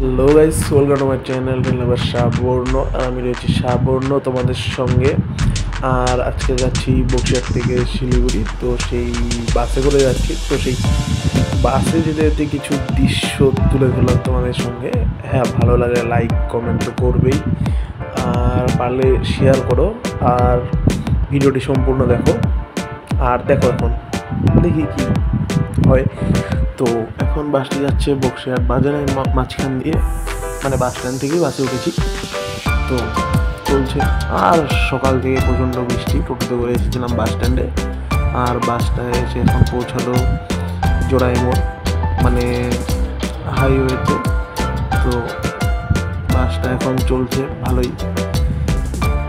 Hello guys, welcome to my channel Nilabar Sabarna. আর আমি রয়েছি সাবর্ণ তোমাদের সঙ্গে। আর আজকে যাচ্ছি বক্সিয়ার থেকে শিলিগুড়ি। তো সেই বাসে করে যাচ্ছি। তো সেই বাসে যেতে যেতে কিছু দৃশ্য তুলে ধরলাম তোমাদের সঙ্গে। হ্যাঁ, ভালো লাগে লাইক কমেন্ট তো করবেই, আর পারলে শেয়ার করো, আর ভিডিওটি সম্পূর্ণ দেখো। আর দেখো এখন দেখি কি হয়। তো এখন বাসটি যাচ্ছে বক্সিরহাট বাজারের মাঝখান দিয়ে, মানে বাস স্ট্যান্ড থেকে বাসে উঠেছি। তো চলছে। আর সকাল থেকে প্রচণ্ড বৃষ্টি, টোটোতে করে এসেছিলাম বাস স্ট্যান্ডে। আর বাসটা এসে এখন পৌঁছালো জোড়াই মোড়, মানে হাইওয়েতে। তো বাসটা এখন চলছে ভালোই।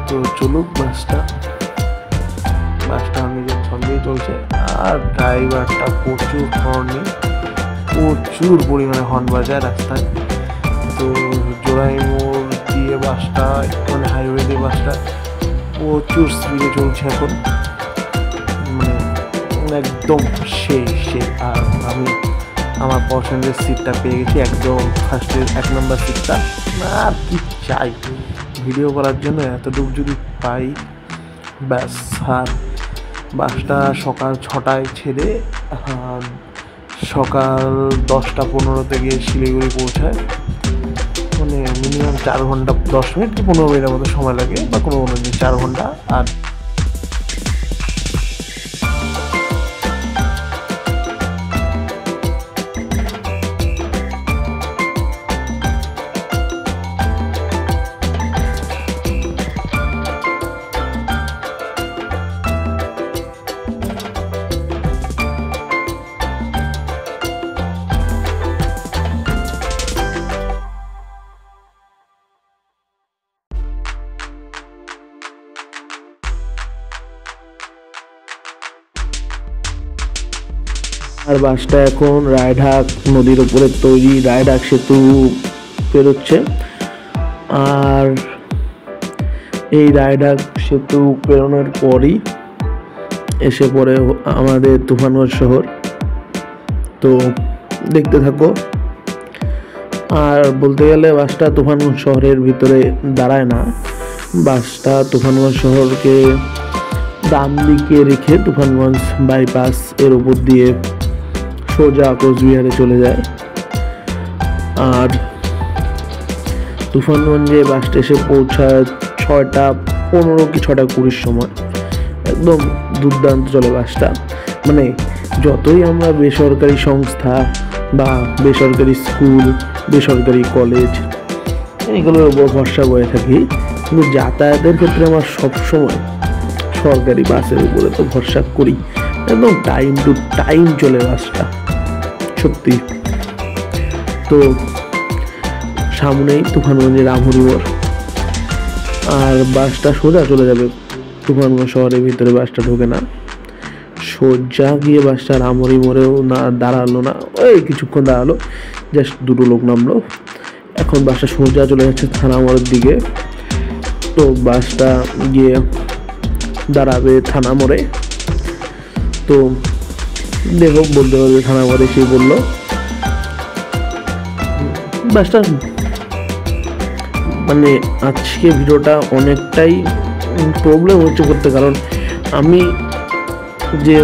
তো চলুক বাসটা নিজের ছন্দেই চলছে। আর ড্রাইভারটা প্রচুর প্রচুর পরিমাণে হর্ন বাজায় রাস্তায়। তো জোড়াই মোড় দিয়ে বাসটা, মানে হাইওয়ে দিয়ে বাসটা প্রচুর স্পিডে চলছে এখন, মানে একদম সেই। আর আমি আমার পছন্দের সিটটা পেয়ে গেছি, একদম ফার্স্টের 1 নম্বর সিটটা। আর কি চাই, ভিডিও করার জন্য এতটুকু যদি পাই ব্যাস। আর বাসটা সকাল 6টায় ছেড়ে সকাল 10টা 15 গিয়ে শিলিগুড়ি পৌঁছায়। মানে মিনিমাম 4 ঘন্টা 10 মিনিট কি 15 মিনিটের মতো সময় লাগে, বা কোনো দিন 4 ঘন্টা। আর বাসটা এখন রায়ঢাক নদীর উপরে তৈরি রায়ঢাক সেতু পেরোচ্ছে। আর এই রায়ঢাক সেতু পেরোনোর পরই এসে পড়ে আমাদের তুফানগঞ্জ শহর। তো দেখতে থাকো। আর বলতে গেলে বাসটা তুফানগঞ্জ শহরের ভিতরে দাঁড়ায় না, বাসটা তুফানগঞ্জ শহরকে ডান দিকে রেখে তুফানগঞ্জ বাইপাস এর উপর দিয়ে সোজা কোচবিহারে চলে যায়। আর তুফানগঞ্জে বাসটা এসে পৌঁছায় 6টা 15 কি 6টা 20 সময়। একদম দুর্দান্ত চলে বাসটা। মানে যতই আমরা বেসরকারি সংস্থা বা বেসরকারি স্কুল, বেসরকারি কলেজ এগুলোর উপর ভরসা করে থাকি, কিন্তু যাতায়াতের ক্ষেত্রে আমার সবসময় সরকারি বাসের উপরে তো ভরসা করি। একদম টাইম টু টাইম চলে বাসটা, সত্যি। তো সামনেই তুফানগঞ্জের রামহরি মোড়। আর বাসটা সোজা চলে যাবে তুফানগঞ্জ শহরের ভিতরে। বাসটা ঢোকে না, সোজা গিয়ে বাসটা রামহরি মোড়েও না দাঁড়ালো না, ওই কিছুক্ষণ দাঁড়ালো, জাস্ট 2টো লোক নামলো। এখন বাসটা সোজা চলে যাচ্ছে থানা মোড়ের দিকে। তো বাসটা গিয়ে দাঁড়াবে থানা মোড়ে। তো দেখো, বলতে পারবে থানা মোড়ে এসে বললো। বাসটা মানে আজকে ভিডিওটা অনেকটাই প্রবলেম হচ্ছে করতে, কারণ আমি যে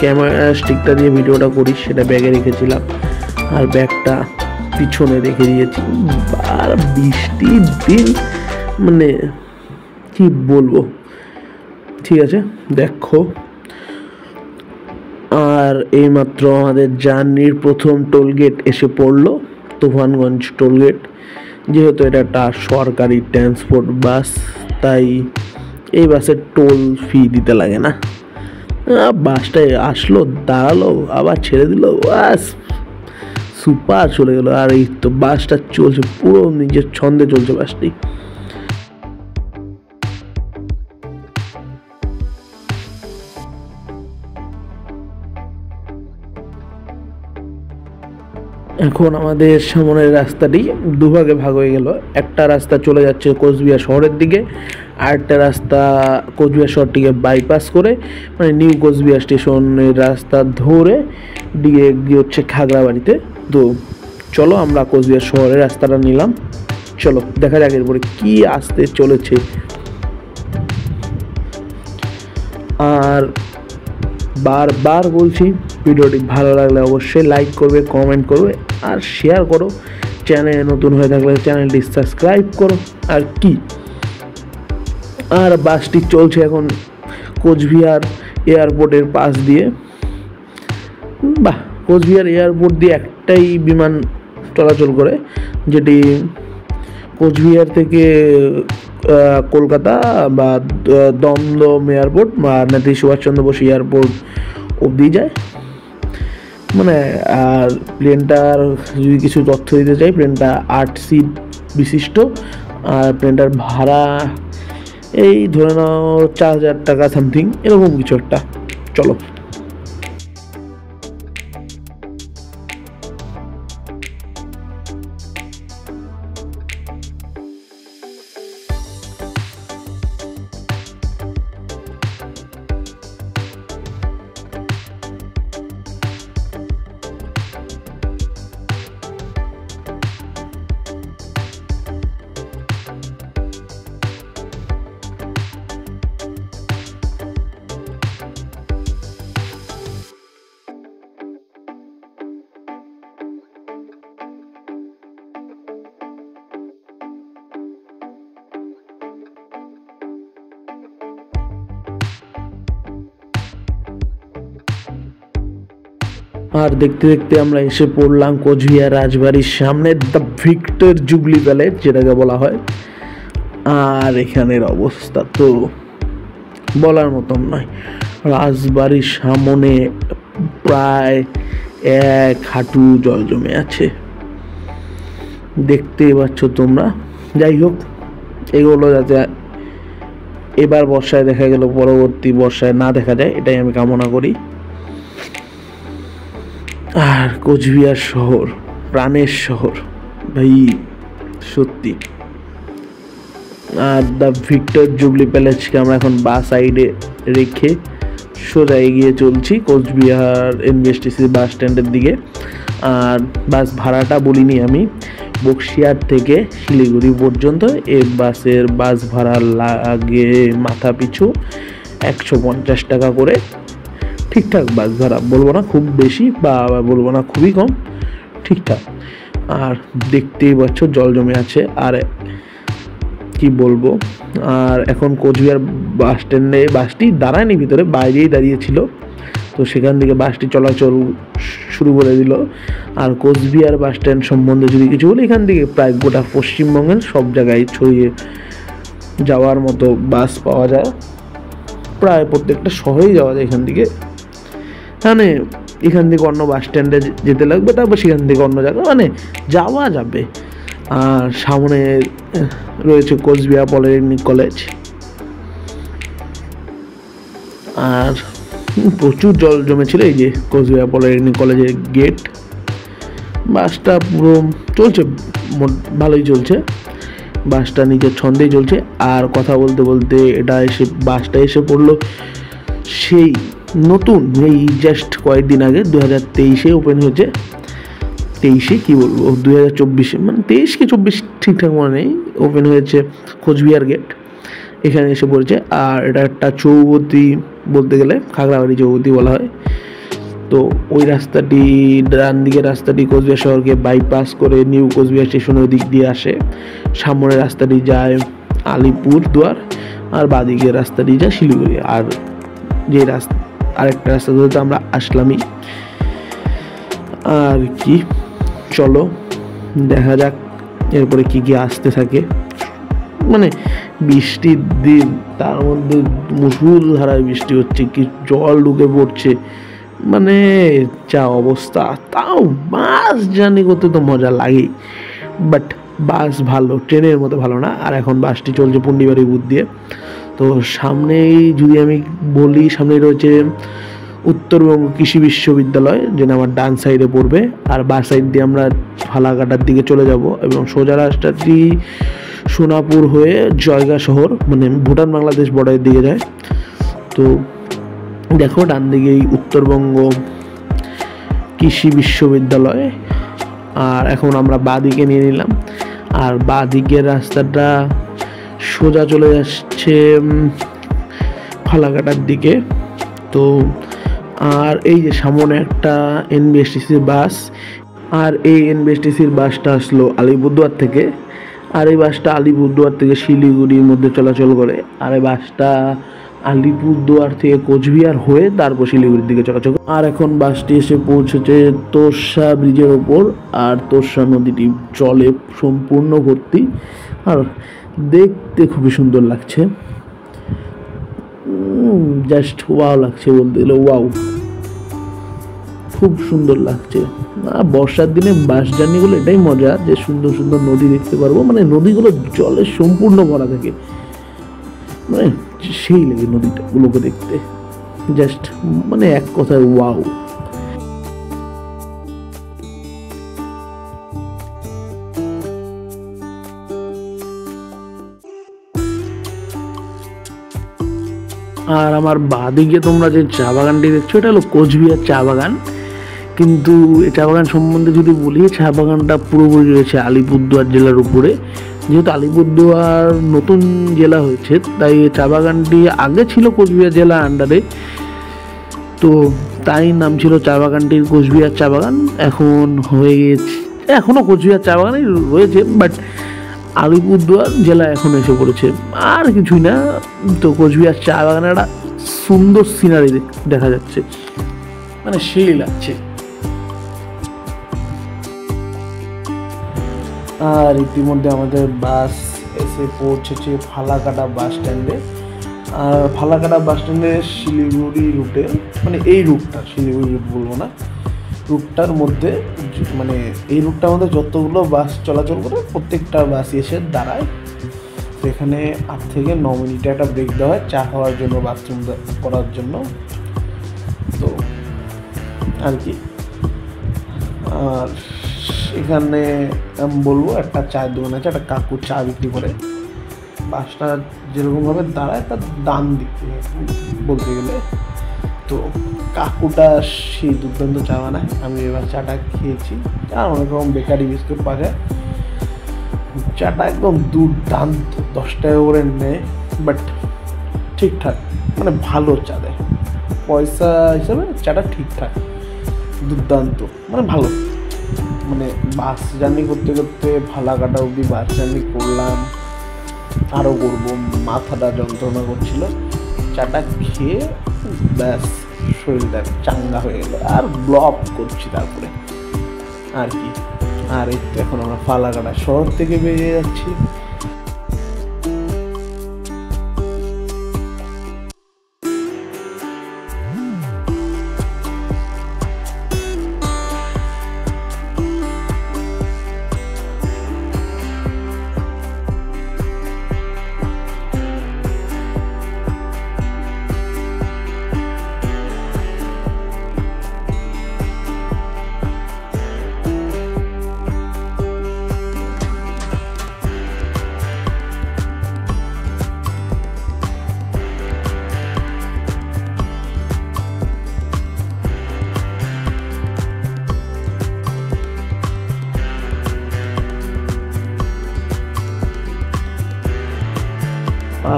ক্যামেরা স্টিকটা দিয়ে ভিডিওটা করি সেটা ব্যাগে রেখেছিলাম, আর ব্যাগটা পিছনে রেখে দিয়েছি। আর বৃষ্টির দিন, মানে কি বলবো। ঠিক আছে, দেখো। আর এইমাত্র আমাদের জার্নির প্রথম টোলগেট এসে পড়লো, তুফানগঞ্জ টোলগেট। যেহেতু এটা একটা সরকারি ট্রান্সপোর্ট বাস, তাই এই বাসের টোল ফি দিতে লাগে না। বাসটায় আসলো, দাঁড়ালো, আবার ছেড়ে দিল, বাস সুপার চলে গেলো। আর এই তো বাসটা চলছে, পুরো নিজের ছন্দে চলছে বাসটি। এখন আমাদের সামনের রাস্তাটি দুভাগে ভাগ হয়ে গেল। একটা রাস্তা চলে যাচ্ছে কোচবিহার শহরের দিকে, আর একটা রাস্তা কোচবিহার শহরটিকে বাইপাস করে, মানে নিউ কোচবিহার স্টেশনের রাস্তা ধরে গিয়ে হচ্ছে খাগড়াবাড়িতে। তো চলো আমরা কোচবিহার শহরের রাস্তাটা নিলাম, চলো দেখা যাক এরপরে কি আসতে চলেছে। আর বারবার বলছি, ভিডিওটি ভালো লাগলে অবশ্যই লাইক করবে, কমেন্ট করবে আর শেয়ার করো। চ্যানেলে নতুন হয়ে থাকলে চ্যানেলটি সাবস্ক্রাইব করো। আর কি, আর বাসটি চলছে এখন কোচবিহার এয়ারপোর্টের পাশ দিয়ে। বাহ, কোচবিহার এয়ারপোর্ট দিয়ে একটাই বিমান চলাচল করে, যেটি কোচবিহার থেকে কলকাতা বা দমদম এয়ারপোর্ট বা নেতাজি সুভাষচন্দ্র বোস এয়ারপোর্ট অবধি যায়। মানে আর প্লেনটার যদি কিছু তথ্য দিতে চাই, প্লেনটা 8 সিট বিশিষ্ট, আর প্লেনটার ভাড়া এই ধরে নাও 4000 টাকা সামথিং, এরকম কিছু একটা। চলো আর দেখতে দেখতে আমরা এসে পড়লাম কোচবিহার রাজবাড়ির সামনে, দ্য ভিক্টর জুবলি প্যালেস যেটাকে বলা হয়। আর এখানের অবস্থা তো বলার মতন নয়। রাজবাড়ির সামনে প্রায় 1 হাঁটু জল জমে আছে, দেখতেই পাচ্ছ তোমরা। যাই হোক, এগুলো যাতে এবার বর্ষায় দেখা গেল পরবর্তী বর্ষায় না দেখা যায়, এটাই আমি কামনা করি। আর কোচবিহার শহর, প্রাণের শহর ভাই, সত্যি। আর দ্য ভিক্টর জুবলি প্যালেসকে আমরা এখন বাস সাইডে রেখে সোজা এগিয়ে চলছি কোচবিহার এনবিএসটিসি বাস স্ট্যান্ডের দিকে। আর বাস ভাড়াটা বলিনি আমি, বক্সিয়ার থেকে শিলিগুড়ি পর্যন্ত এই বাসের বাস ভাড়া লাগে মাথা পিছু 150 টাকা করে। ঠিকঠাক বাস ভাড়া, বলবো না খুব বেশি বা বলবো না খুবই কম, ঠিকঠাক। আর দেখতেই পাচ্ছ জল জমে আছে, আর কি বলবো। আর এখন কোচবিহার বাস স্ট্যান্ডে বাসটি দাঁড়ায়নি, ভিতরে বাইরেই দাঁড়িয়েছিল, তো সেখান থেকে বাসটি চলাচল শুরু করে দিল। আর কোচবিহার বাস স্ট্যান্ড সম্বন্ধে যদি কিছু বলি, এখান থেকে প্রায় গোটা পশ্চিমবঙ্গের সব জায়গায় ছড়িয়ে যাওয়ার মতো বাস পাওয়া যায়, প্রায় প্রত্যেকটা শহরেই যাওয়া যায় এখান থেকে। মানে এখান থেকে অন্য বাস স্ট্যান্ডে যেতে লাগবে, তারপর সেখান থেকে অন্য জায়গায় মানে যাওয়া যাবে। আর সামনে রয়েছে কোচবিহার পলিটেকনিক কলেজ। আর প্রচুর জল জমেছিল, এই যে কোচবিহার পলিটেকনিক কলেজের গেট। বাসটা পুরো চলছে, ভালোই চলছে, বাসটা নিজের ছন্দেই চলছে। আর কথা বলতে বলতে বাসটা এসে পড়লো সেই নতুন, এই জাস্ট কয়েকদিন আগে 2023-এ ওপেন হয়েছে। 23-এ কি বলবো, 2024-এ, মানে 23 কি 24 ঠিকঠাক মনে নেই, ওপেন হয়েছে কোচবিহার গেট, এখানে এসে পড়েছে। আর এটা একটা চৌবতী বলতে গেলে, খাগড়াবাড়ি চৌবতী বলা হয়। তো ওই রাস্তাটি, ডান দিকের রাস্তাটি কোচবিহার শহরকে বাইপাস করে নিউ কোচবিহার স্টেশনের দিক দিয়ে আসে। সামনের রাস্তাটি যায় আলিপুরদুয়ার, আর বাঁদিকের রাস্তাটি যায় শিলিগুড়ি। আর যে আরেকটা রাস্তা ধরে তো আমরা আসলামই। আর কি, চলো দেখা যাক এরপরে কি কি আসতে থাকে। মানে বৃষ্টির দিন, তার মধ্যে মুষলধারায় বৃষ্টি হচ্ছে, কি জল ঢুকে পড়ছে, মানে যা অবস্থা। তাও বাস জার্নি করতে তো মজা লাগেই, বাট বাস ভালো, ট্রেনের মতো ভালো না। আর এখন বাসটি চলছে পুন্ডিবাড়ি বুথ দিয়ে। তো সামনেই যদি আমি বলি, সামনে রয়েছে উত্তরবঙ্গ কৃষি বিশ্ববিদ্যালয়, যেটা আমার ডান সাইডে পড়বে। আর বাঁ সাইড দিয়ে আমরা ফালাকাটার দিকে চলে যাব, এবং সোজা রাস্তাটি সোনাপুর হয়ে জয়গা শহর, মানে ভুটান বাংলাদেশ বর্ডারের দিকে যায়। তো দেখো ডান দিকেই উত্তরবঙ্গ কৃষি বিশ্ববিদ্যালয়। আর এখন আমরা বাঁদিকে নিয়ে নিলাম, আর বাঁদিকের রাস্তাটা সোজা চলে যাচ্ছে ফালাকাটার দিকে। তো আর এই যে সামনে একটা এনবিএসটিসির বাস, আর এই এনবিএসটিসির বাসটা আসলো আলিপুরদুয়ার থেকে, আর এই বাসটা আলিপুরদুয়ার থেকে শিলিগুড়ির মধ্যে চলাচল করে, আর এই বাসটা আলিপুরদুয়ার থেকে কোচবিহার হয়ে তারপর শিলিগুড়ির দিকে চলাচল করে। আর এখন বাসটি এসে পৌঁছেছে তোরসা ব্রিজের ওপর, আর তোরসা নদীটি জলে সম্পূর্ণ ভর্তি, আর দেখতে খুবই সুন্দর লাগছে, জাস্ট ওয়াও লাগছে, বলতে গেলে ওয়াও, খুব সুন্দর লাগছে। বর্ষার দিনে বাস জার্নিগুলো এটাই মজা যে সুন্দর সুন্দর নদী দেখতে পারবো, মানে নদীগুলো জলে সম্পূর্ণ ভরা থাকে, মানে সেই লাগে নদীগুলোকে দেখতে, জাস্ট মানে এক কথায় ওয়াও। আর আমার বাঁদিকে তোমরা যে চা বাগানটি দেখছো, এটা হলো কোচবিহার চা বাগান। কিন্তু এই চা বাগান সম্বন্ধে যদি বলি, চা বাগানটা পুরোপুরি রয়েছে আলিপুরদুয়ার জেলার উপরে। যেহেতু আলিপুরদুয়ার নতুন জেলা হয়েছে, তাই এই চা বাগানটি আগে ছিল কোচবিহার জেলার আন্ডারে, তো তাই নাম ছিল চা বাগানটির কোচবিহার চা বাগান। এখন হয়ে গেছে, এখনও কোচবিহার চা বাগানই রয়েছে, বাট আলিপুরদুয়ার জেলা এখন এসে পড়েছে, আর কিছুই না। তো কোচবিহার চা বাগানে একটা সুন্দর সিনারি দেখা যাচ্ছে, মানে সেই লাগছে। আর ইতিমধ্যে আমাদের বাস এসে পৌঁছেছে ফালাকাটা বাস স্ট্যান্ডে। আর ফালাকাটা বাস স্ট্যান্ডে শিলিগুড়ি রুটে, মানে এই রুটটা শিলিগুড়ি রুট বলবো না, রুটটার মধ্যে, মানে এই রুটটার মধ্যে যতগুলো বাস চলাচল করে প্রত্যেকটা বাসই এসে দাঁড়ায়। তো এখানে 8 থেকে 9 মিনিটে একটা ব্রেক দেওয়া হয় চা খাওয়ার জন্য, বাথরুম করার জন্য, তো আর কি। আর এখানে আমি বলবো একটা চায়ের দোকান আছে, একটা কাকু চা বিক্রি করে। বাসটা যেরকমভাবে দাঁড়ায় তার ডান দিক থেকে বলতে গেলে, তো কাকুটা সেই দুর্দান্ত চা বানায়। আমি এবার চাটা খেয়েছি, আর অনেক রকম বেকারি বিস্কুট পাওয়া যায়। চাটা একদম দুর্দান্ত, 10 টাকা করে নেয়, বাট ঠিকঠাক, মানে ভালো চা দেয়, পয়সা হিসাবে চাটা ঠিকঠাক, দুর্দান্ত, মানে ভালো। মানে বাস জার্নি করতে করতে ফালাকাটা অবধি বাস জার্নি করলাম, আরও করবো, মাথাটা যন্ত্রণা করছিল। চাটা খেয়ে ব্যাস শরীরটা চাঙ্গা হয়ে গেল, আর ব্লক করছি তারপরে আর কি। আর এই তো এখন আমরা ফালাকাটা শহর থেকে বেরিয়ে যাচ্ছি।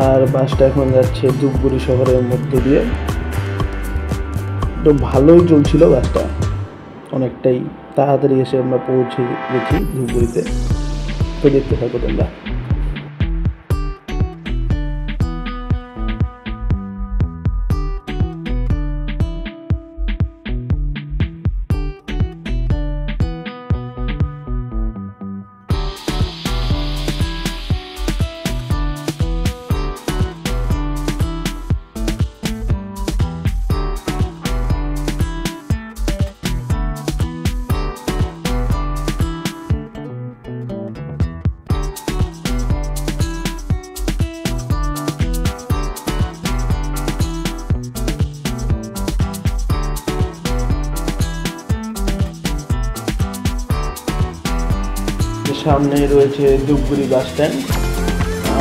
আর বাসটা এখন যাচ্ছে ধূপগুড়ি শহরের মধ্যে দিয়ে। তো ভালোই চলছিল বাসটা, অনেকটাই তাড়াতাড়ি এসে আমরা পৌঁছে গেছি ধূপগুড়িতে। তো দেখতে থাকো তোমরা। সামনে রয়েছে ধূপগুড়ি বাস স্ট্যান্ড,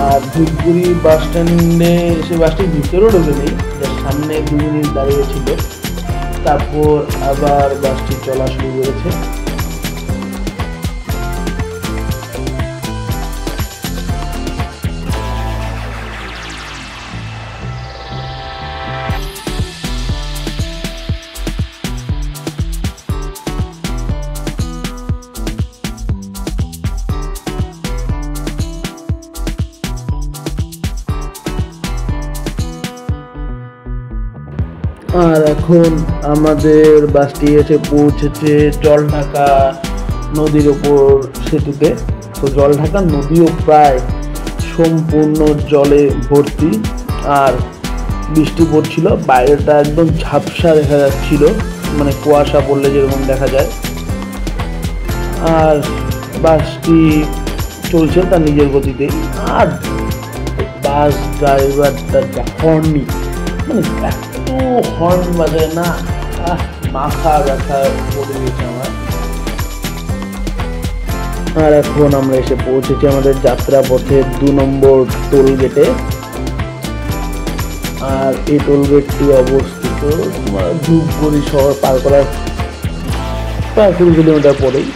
আর ধূপগুড়ি বাস স্ট্যান্ডে এসে বাসটির ভিতরেও ঢোকে নেই, সামনে 2 মিনিট দাঁড়িয়েছিল, তারপর আবার বাসটি চলা শুরু করেছে। আর এখন আমাদের বাসটি এসে পৌঁছেছে জলঢাকা নদীর ওপর সেতুতে। তো জলঢাকা নদীও প্রায় সম্পূর্ণ জলে ভর্তি, আর বৃষ্টি পড়ছিল, বাইরেটা একদম ঝাপসা দেখা যাচ্ছিল, মানে কুয়াশা পড়লে যেরকম দেখা যায়। আর বাসটি চলছে তার নিজের গতিতেই। আর বাস ড্রাইভারটা যা হর্নি, মানে এত হর্ন বাজায় না, মাথা ব্যথা পড়ে গেছে আমার। আর এখন আমরা এসে পৌঁছেছি আমাদের যাত্রা পথের 2 নম্বর টোল গেটে। আর এই টোল গেটটি অবস্থিত ধূপগুড়ি শহর পার করার প্রায় 20 কিলোমিটার পরেই।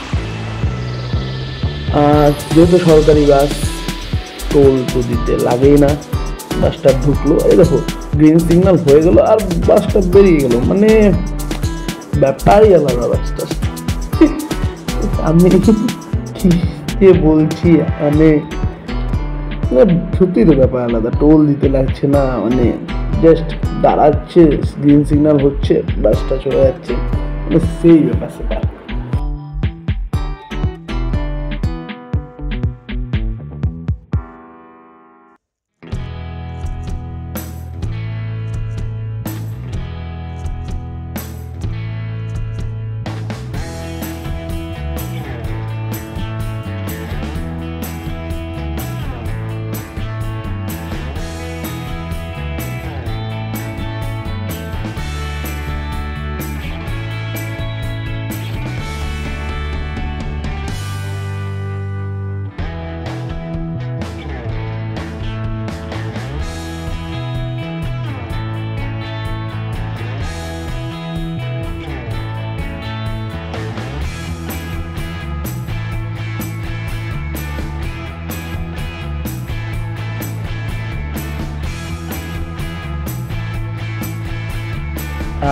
আর যেহেতু সরকারি বাস, টোল তো দিতে লাগেই না। বাসটা ঢুকলো, এই দেখো গ্রিন সিগন্যাল হয়ে গেল আর বাসটা বেরিয়ে গেল, মানে ব্যাপারই আলাদা বাসটা। আমি কি বলছি, মানে সত্যি তো ব্যাপার আলাদা, টোল দিতে লাগছে না, মানে জাস্ট দাঁড়াচ্ছে, গ্রিন সিগন্যাল হচ্ছে, বাসটা চলে যাচ্ছে, মানে সেই ব্যাপার সেটা।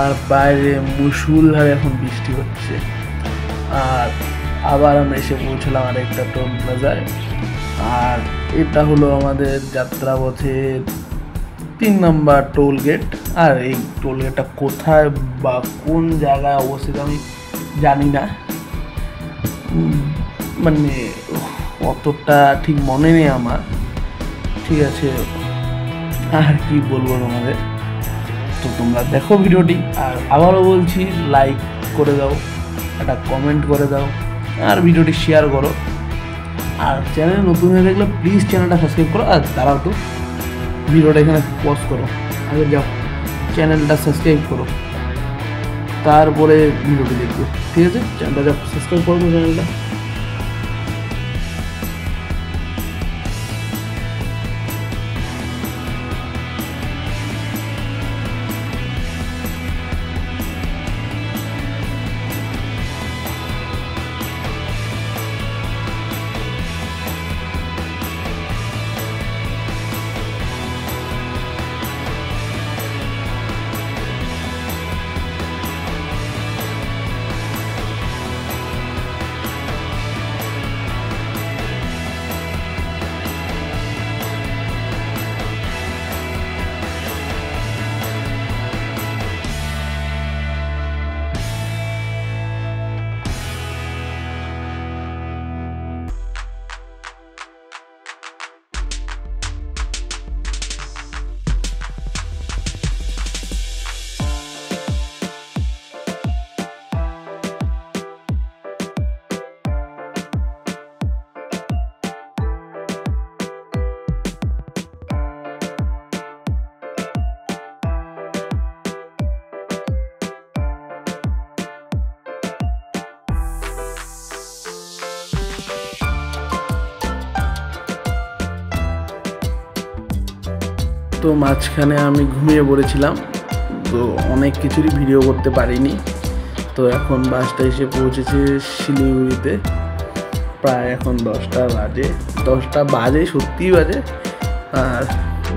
আর বাইরে মুষলধারে এখন বৃষ্টি হচ্ছে। আর আবার আমরা এসে পৌঁছলাম আরেকটা টোল প্লাজায়। আর এটা হলো আমাদের যাত্রাপথের 3 নম্বর টোল গেট। আর এই টোল গেটটা কোথায় বা কোন জায়গায় অবস্থিত আমি জানি না, মানে অতটা ঠিক মনে নেই আমার। ঠিক আছে, আর কি বলবো তোমাদের, তো তোমরা দেখো ভিডিওটি। আর আবারও বলছি, লাইক করে দাও, একটা কমেন্ট করে দাও, আর ভিডিওটি শেয়ার করো। আর চ্যানেল নতুন হয়ে দেখলে প্লিজ চ্যানেলটা সাবস্ক্রাইব করো। আর দাঁড়াও তো, ভিডিওটা এখানে পজ করো, আগে যাও চ্যানেলটা সাবস্ক্রাইব করো, তারপরে ভিডিওটি দেখবে। ঠিক আছে, চ্যানেলটা সাবস্ক্রাইব করো চ্যানেলটা। তো মাঝখানে আমি ঘুমিয়ে পড়েছিলাম, তো অনেক কিছুরই ভিডিও করতে পারিনি। তো এখন বাসটা এসে পৌঁছেছে শিলিগুড়িতে, প্রায় এখন 10টা বাজে, সত্যিই বাজে। আর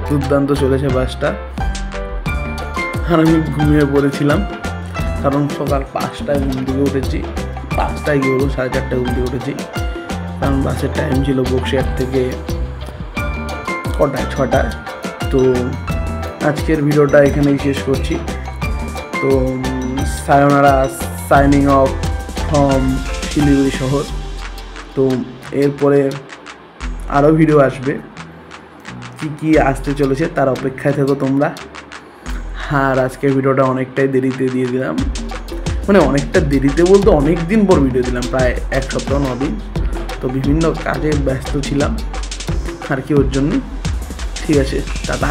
দুর্দান্ত চলেছে বাসটা। আর আমি ঘুমিয়ে পড়েছিলাম, কারণ সকাল 5টায় ঘুম থেকে উঠেছি, 5টায় গিয়ে হলো 4:30টায় ঘুম থেকে উঠেছি, কারণ বাসের টাইম ছিল বক্সিয়ার থেকে কটায়, 6টায়। তো আজকের ভিডিওটা এখানেই শেষ করছি। তো সায়োনারা, সাইনিং অফ ফ্রম শিলিগুড়ি শহর। তো এরপরে আরও ভিডিও আসবে, কি আসতে চলেছে তার অপেক্ষায় থেকো তোমরা। আর আজকের ভিডিওটা অনেকটাই দেরিতে দিয়ে দিলাম, মানে অনেকটা দেরিতে বলতে অনেক দিন পর ভিডিও দিলাম, প্রায় 1 সপ্তাহ 9 দিন। তো বিভিন্ন কাজে ব্যস্ত ছিলাম আর কি, ওর জন্য। ঠিক আছে, টাটা।